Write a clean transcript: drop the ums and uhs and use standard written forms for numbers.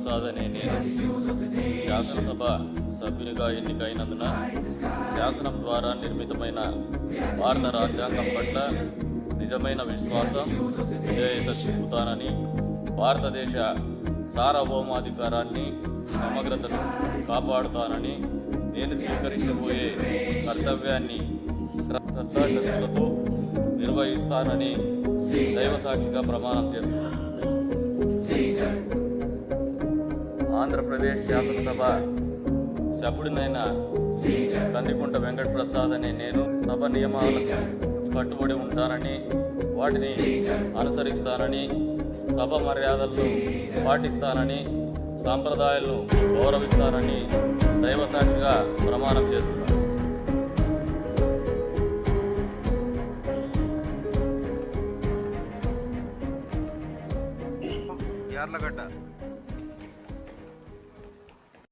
ప్రసాద్ అనే నేను శాసనసభ సభ్యునిగా ఎన్నికైనందున శాసనం ద్వారా నిర్మితమైన భారత రాజ్యాంగం పట్ల నిజమైన విశ్వాసం, విధేయత చూపుతానని, భారతదేశ సార్వభౌమాధికారాన్ని, సమగ్రతను కాపాడుతానని, నేను స్వీకరించబోయే కర్తవ్యాన్ని శ్రద్ధాశక్తులతో నిర్వహిస్తానని దైవ సాక్షిగా ప్రమాణం చేస్తున్నాను. ఆంధ్రప్రదేశ్ శాసనసభ సభ్యుడినైన కందికుంట వెంకట ప్రసాద్ అనే నేను సభ నియమాలకు కట్టుబడి ఉంటానని, వాటిని అనుసరిస్తానని, సభ మర్యాదలను పాటిస్తానని, సాంప్రదాయాలను గౌరవిస్తానని దైవ సాక్షిగా ప్రమాణం చేస్తున్నాను. యార్లగడ్డ